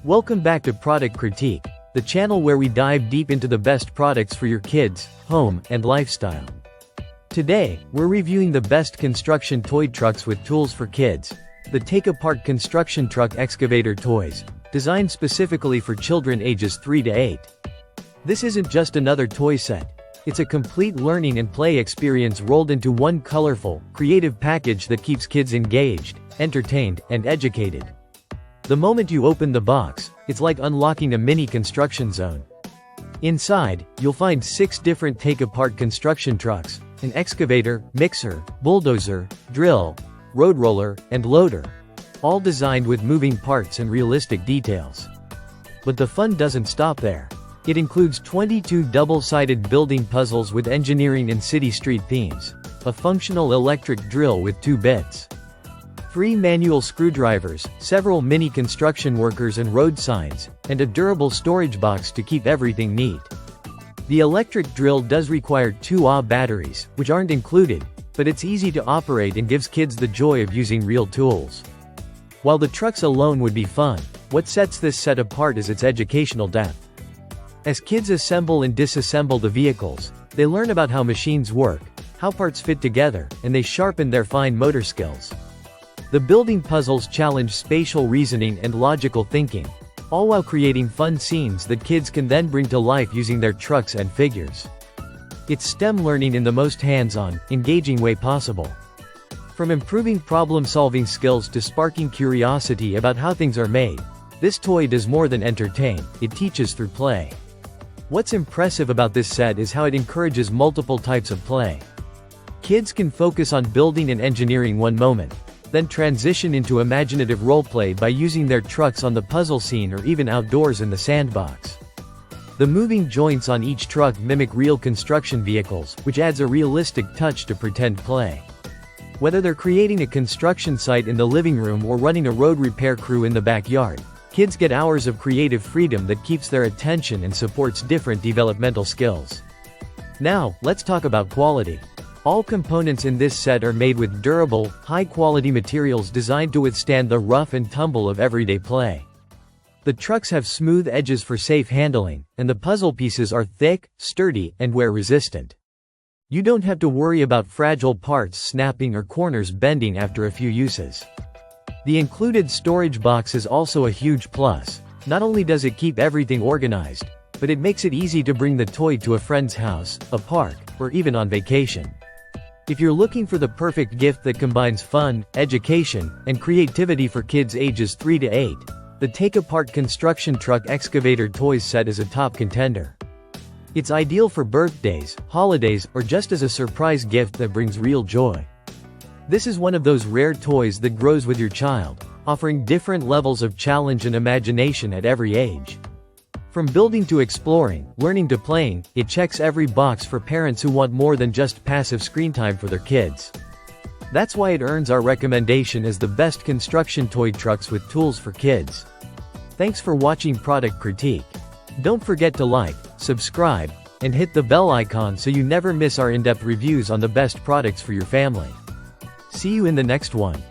Welcome back to Product Critique, the channel where we dive deep into the best products for your kids, home, and lifestyle. Today, we're reviewing the best construction toy trucks with tools for kids, the Take-Apart Construction Truck Excavator toys, designed specifically for children ages 3 to 8. This isn't just another toy set. It's a complete learning and play experience rolled into one colorful, creative package that keeps kids engaged, entertained, and educated. The moment you open the box, it's like unlocking a mini construction zone. Inside, you'll find 6 different take-apart construction trucks, an excavator, mixer, bulldozer, drill, road roller, and loader, all designed with moving parts and realistic details. But the fun doesn't stop there. It includes 22 double-sided building puzzles with engineering and city-street themes, a functional electric drill with 2 bits, 3 manual screwdrivers, several mini construction workers and road signs, and a durable storage box to keep everything neat. The electric drill does require 2 Ah batteries, which aren't included, but it's easy to operate and gives kids the joy of using real tools. While the trucks alone would be fun, what sets this set apart is its educational depth. As kids assemble and disassemble the vehicles, they learn about how machines work, how parts fit together, and they sharpen their fine motor skills. The building puzzles challenge spatial reasoning and logical thinking, all while creating fun scenes that kids can then bring to life using their trucks and figures. It's STEM learning in the most hands-on, engaging way possible. From improving problem-solving skills to sparking curiosity about how things are made, this toy does more than entertain, it teaches through play. What's impressive about this set is how it encourages multiple types of play. Kids can focus on building and engineering one moment, then transition into imaginative roleplay by using their trucks on the puzzle scene or even outdoors in the sandbox. The moving joints on each truck mimic real construction vehicles, which adds a realistic touch to pretend play. Whether they're creating a construction site in the living room or running a road repair crew in the backyard, kids get hours of creative freedom that keeps their attention and supports different developmental skills. Now, let's talk about quality. All components in this set are made with durable, high-quality materials designed to withstand the rough and tumble of everyday play. The trucks have smooth edges for safe handling, and the puzzle pieces are thick, sturdy, and wear-resistant. You don't have to worry about fragile parts snapping or corners bending after a few uses. The included storage box is also a huge plus. Not only does it keep everything organized, but it makes it easy to bring the toy to a friend's house, a park, or even on vacation. If you're looking for the perfect gift that combines fun, education, and creativity for kids ages 3 to 8, the Take-Apart Construction Truck Excavator Toys set is a top contender. It's ideal for birthdays, holidays, or just as a surprise gift that brings real joy. This is one of those rare toys that grows with your child, offering different levels of challenge and imagination at every age. From building to exploring, learning to playing, it checks every box for parents who want more than just passive screen time for their kids. That's why it earns our recommendation as the best construction toy trucks with tools for kids. Thanks for watching Product Critique. Don't forget to like, subscribe, and hit the bell icon so you never miss our in-depth reviews on the best products for your family. See you in the next one.